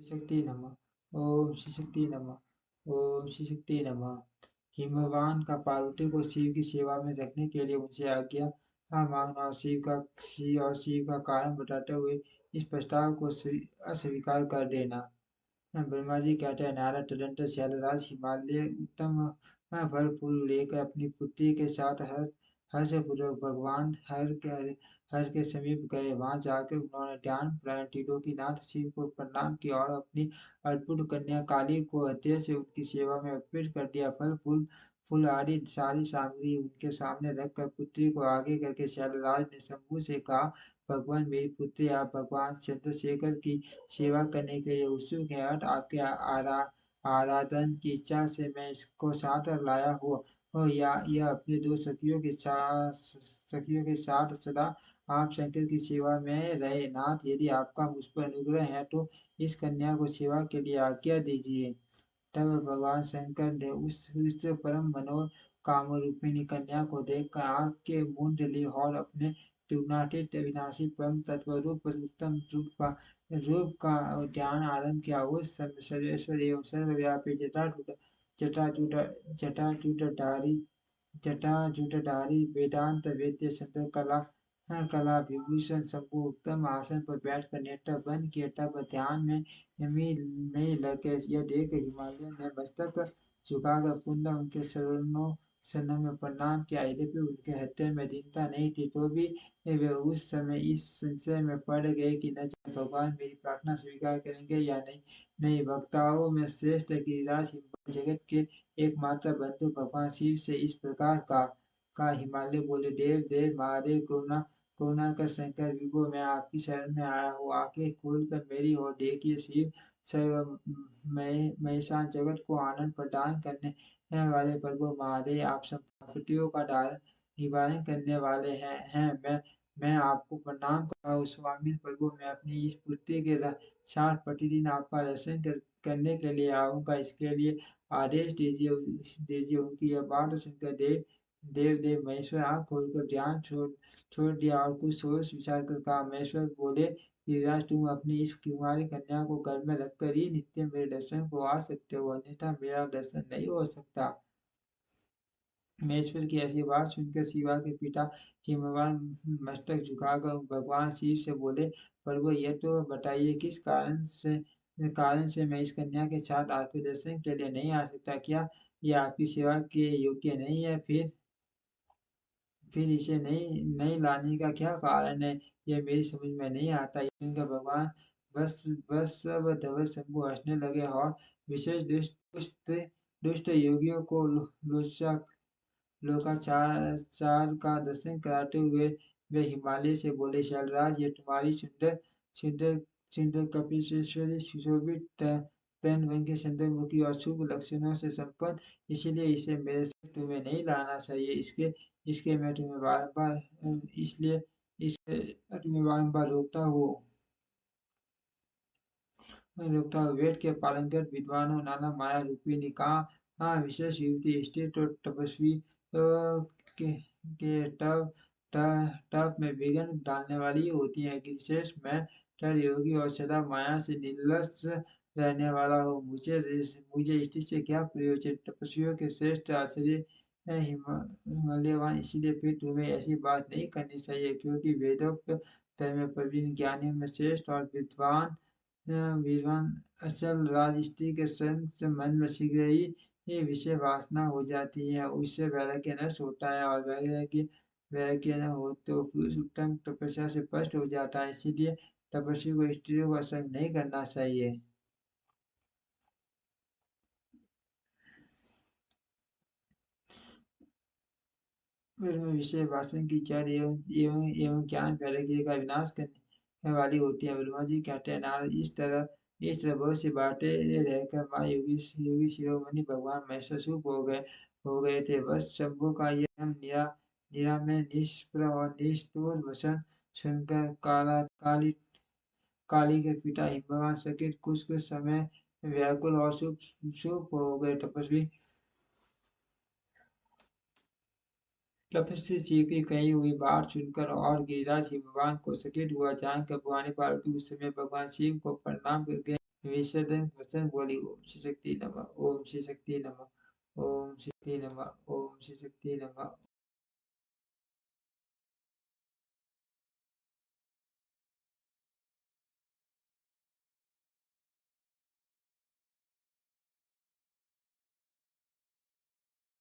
श्री शक्ति नमः। ओम श्री शक्ति नमः। ओम श्री शक्ति नमः। हिमवान का पार्वती को शिव की सेवा में रखने के लिए उनसे आज्ञा मांगना और शिव का कारण बताते हुए इस प्रस्ताव को अस्वीकार कर देना। ब्रह्मा जी कहते हैं, नारद तदंतर शैलराज हिमालय उत्तम फल फूल लेकर अपनी पुत्री के साथ हर्ष पूर्वक भगवान हर के समीप गए। वहां जाकर उन्होंने ध्यान प्राण त्रिलोकीनाथ शिव को प्रणाम किया और अपनी अद्भुत कन्या काली को हृदय से उनकी सेवा में अर्पित कर दिया। फल फूल फूल आदि सारी सामग्री उनके सामने रखकर पुत्री को आगे करके शैलराज ने शंभु से कहा, भगवान मेरी पुत्री आप भगवान चंद्रशेखर की सेवा करने के लिए उत्सुक है और आपके आराधन की इच्छा से मैं इसको साथ लाया हुआ हो। या यह अपने दो सखियों के साथ सदा आप शंकर की सेवा में रहे। नाथ, यदि आपका मुझ पर अनुग्रह है तो इस कन्या को सेवा के लिए आज्ञा दीजिए। तब भगवान शंकर ने उस परम मनोहर काम रूपिणी कन्या को देखकर आंख के मूंद लिए और अपने त्रिगुणातीत अविनाशी परम तत्व रूप उत्तम रूप का ध्यान आरंभ किया। उस समय सर्वेश्वर एवं सर्वव्यापी जटाजूट जटाजूटधारी जटाजूटधारी वेदांत वेद्य शंकर कला विभूषण शंभु उत्तम आसन पर बैठकर नेत्र बंद किए। तब ध्यान में लगे। यह देख हिमालय ने मस्तक झुकाकर पुनः उनके शरणों में प्रणाम किया। यद्यपि उनके हृदय में दीनता नहीं थी तो भी वे उस समय इस संशय में पड़ गए कि न जाने भगवान मेरी प्रार्थना स्वीकार करेंगे या नहीं। नहीं, वक्ताओं में श्रेष्ठ गिरिराज हिमालय जगत के एकमात्र बंधु भगवान शिव से इस प्रकार का हिमालय बोले, देव देव महादेव करुणा कर शंकर विभो, मैं आपकी शरण में आया हूँ। आंखें खोलकर मेरी ओर देखिए। शिव सर्व महेशान जगत को आनंद प्रदान करने वाले प्रभु महादेव, आप सब आपत्तियों का निवारण करने वाले हैं। मैं आपको प्रणाम करता हूँ स्वामी प्रभु। मैं अपनी इस पुत्री के साथ प्रतिदिन आपका दर्शन करने के लिए आऊंगा। इसके लिए आदेश दीजिए। उनकी यह बात सुनकर देव महेश्वर आंख खोलकर ध्यान छोड़ दिया और कुछ सोच विचार कर कहा। महेश्वर बोले, गिरिराज, तुम अपनी इस कुमारी कन्या को घर में रखकर ही नित्य मेरे दर्शन को आ सकते हो, अन्यथा मेरा दर्शन नहीं हो सकता। महेश्वर की ऐसी बात सुनकर शिवा के पिता हिमवान मस्तक झुकाकर भगवान शिव से बोले, प्रभु यह तो बताइए किस कारण से मैं इस कन्या के साथ आपके दर्शन के लिए नहीं आ सकता। क्या यह आपकी सेवा के योग्य नहीं है? फिर इसे नहीं लाने का क्या कारण है? यह मेरी समझ में नहीं आता। ये सुनकर भगवान बस सब धवल शंभु हंसने लगे और विशेष दुष्ट योगियों को लोकाचार का दर्शन कराते हुए वे हिमालय से बोले, शैलराज, ये तुम्हारी सुंदर सुंदर कपिलेश्वरी सुशोभित तन वन के चंद्रमुखी और शुभ लक्षणों से संपन्न, इसलिए इसे मेरे साथ तुम्हें नहीं लाना चाहिए। इसके इसके मैं तुम्हें बारंबार इसलिए इसे तुम्हें बारंबार रोकता हूँ। वेद के पारंगत विद्वानों, नाना माया रूपिणी कहाँ विशेष युक्ति स्थिर तो तपस्वी के, के तप में विघ्न डालने वाली होती है। कि विशेष मैं तर योगी और सदा माया से निर्लस रहने वाला हूँ। मुझे स्थिति से क्या प्रयोजन? तपस्वियों के श्रेष्ठ आश्रय है हिमालयवान, इसीलिए फिर तुम्हें ऐसी बात नहीं करनी चाहिए, क्योंकि वेदोक्त धर्म में प्रवीण ज्ञानियों में श्रेष्ठ और विद्वान अचल राज स्त्री के संग से मन में शीघ्र ही ये विषय वासना हो जाती है, उससे वैराग्य नष्ट होता है और वैराग्य न हो तो पुरुष उत्तम तपस्या से भ्रष्ट हो जाता है। इसीलिए तपस्वी को स्त्रियों का संग नहीं करना चाहिए। में विषय वासना की जड़ एवं ज्ञान वैराग्य का विनाश करने वाली होती है। ब्रह्मा जी कहते हैं, नारद, इस तरह बहुत सी बातें रहकर माँ योगी शिरोमणि भगवान महेश्वर चुप हो गए थे। बस शंभु का यह निरामय निष्प्रभ और निष्ठुर वचन सुनकर काली के पिता हिमवान सकित कुछ समय व्याकुल और चुप हो गए। तपस्वी जी की कही हुई बात सुनकर और गिरिराज हिमवान को सचेत हुआ जानकर भवानी पार्वती उस समय भगवान शिव को प्रणाम करके विसर्जन वचन बोली ओम श्री शक्ति नमः, ओम श्री शक्ति नमः, ओम श्री शक्ति नमः, ओम श्री शक्ति नमः।